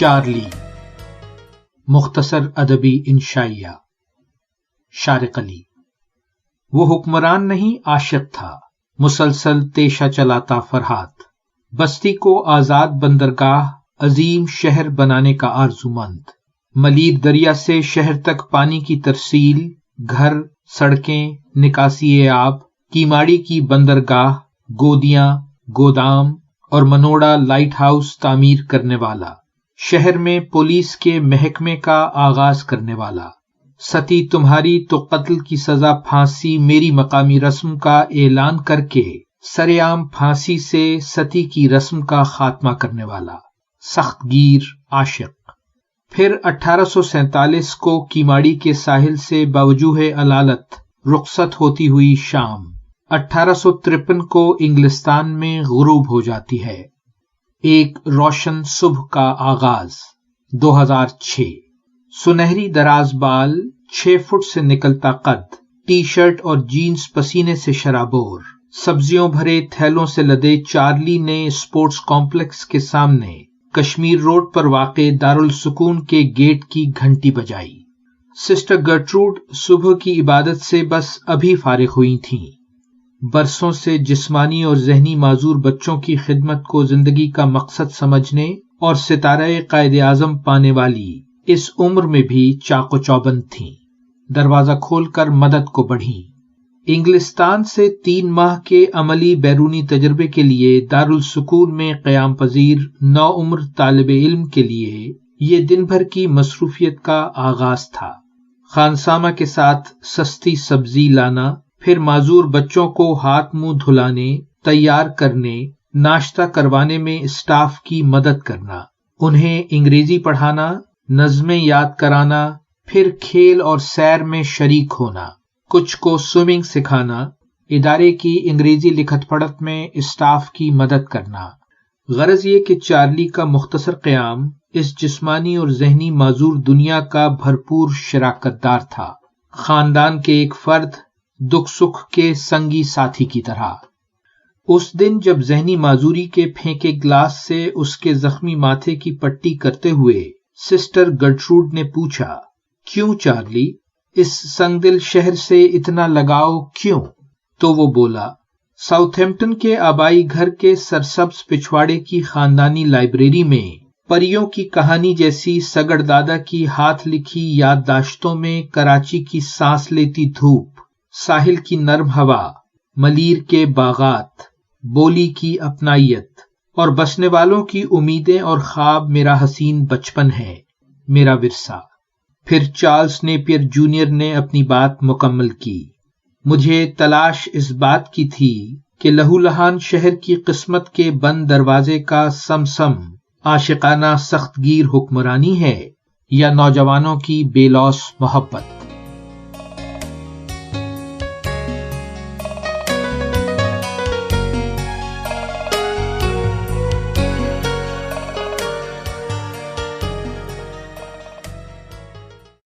Charlie, مختصر ادبی انشائیہ۔ شارق علی۔ وہ حکمران نہیں عاشق تھا، مسلسل تیشہ چلاتا فرہاد، بستی کو آزاد بندرگاہ عظیم شہر بنانے کا آرزومند، ملیر دریا سے شہر تک پانی کی ترسیل، گھر، سڑکیں، نکاسی آب، کیماڑی کی بندرگاہ، گودیاں، گودام اور منوڑا لائٹ ہاؤس تعمیر کرنے والا، شہر میں پولیس کے محکمے کا آغاز کرنے والا، ستی تمہاری تو قتل کی سزا پھانسی میری مقامی رسم کا اعلان کر کے سرعام پھانسی سے ستی کی رسم کا خاتمہ کرنے والا، سخت گیر عاشق۔ پھر 1847 کو کیماڑی کے ساحل سے باوجوہ علالت رخصت ہوتی ہوئی شام 1853 کو انگلستان میں غروب ہو جاتی ہے۔ ایک روشن صبح کا آغاز 2006۔ سنہری دراز بال، 6 فٹ سے نکلتا قد، ٹی شرٹ اور جینز پسینے سے شرابور، سبزیوں بھرے تھیلوں سے لدے چارلی نے اسپورٹس کمپلیکس کے سامنے کشمیر روڈ پر واقع دارالسکون کے گیٹ کی گھنٹی بجائی۔ سسٹر گرٹروڈ صبح کی عبادت سے بس ابھی فارغ ہوئی تھیں۔ برسوں سے جسمانی اور ذہنی معذور بچوں کی خدمت کو زندگی کا مقصد سمجھنے اور ستارہ قائد اعظم پانے والی اس عمر میں بھی چاق و چوبند تھیں۔ دروازہ کھول کر مدد کو بڑھیں۔ انگلستان سے 3 ماہ کے عملی بیرونی تجربے کے لیے دارالسکون میں قیام پذیر نوعمر طالب علم کے لیے یہ دن بھر کی مصروفیت کا آغاز تھا۔ خانسامہ کے ساتھ سستی سبزی لانا، پھر معذور بچوں کو ہاتھ منہ دھلانے، تیار کرنے، ناشتہ کروانے میں اسٹاف کی مدد کرنا، انہیں انگریزی پڑھانا، نظمیں یاد کرانا، پھر کھیل اور سیر میں شریک ہونا، کچھ کو سوئمنگ سکھانا، ادارے کی انگریزی لکھت پڑھت میں اسٹاف کی مدد کرنا۔ غرض یہ کہ چارلی کا مختصر قیام اس جسمانی اور ذہنی معذور دنیا کا بھرپور شراکت دار تھا، خاندان کے ایک فرد، دکھ سکھ کے سنگی ساتھی کی طرح۔ اس دن جب ذہنی معذوری کے پھینکے گلاس سے اس کے زخمی ماتھے کی پٹی کرتے ہوئے سسٹر گرٹروڈ نے پوچھا، کیوں چارلی، اس سنگ دل شہر سے اتنا لگاؤ کیوں؟ تو وہ بولا، ساؤتھ ہیمپٹن کے آبائی گھر کے سرسبز پچھواڑے کی خاندانی لائبریری میں پریوں کی کہانی جیسی سگڑ دادا کی ہاتھ لکھی یادداشتوں میں کراچی کی سانس لیتی دھوپ، ساحل کی نرم ہوا، ملیر کے باغات، بولی کی اپنائیت اور بسنے والوں کی امیدیں اور خواب میرا حسین بچپن ہے، میرا ورثہ۔ پھر چارلس نیپیر جونیئر نے اپنی بات مکمل کی، مجھے تلاش اس بات کی تھی کہ لہو لہان شہر کی قسمت کے بند دروازے کا سمسم عاشقانہ سخت گیر حکمرانی ہے یا نوجوانوں کی بے لوث محبت۔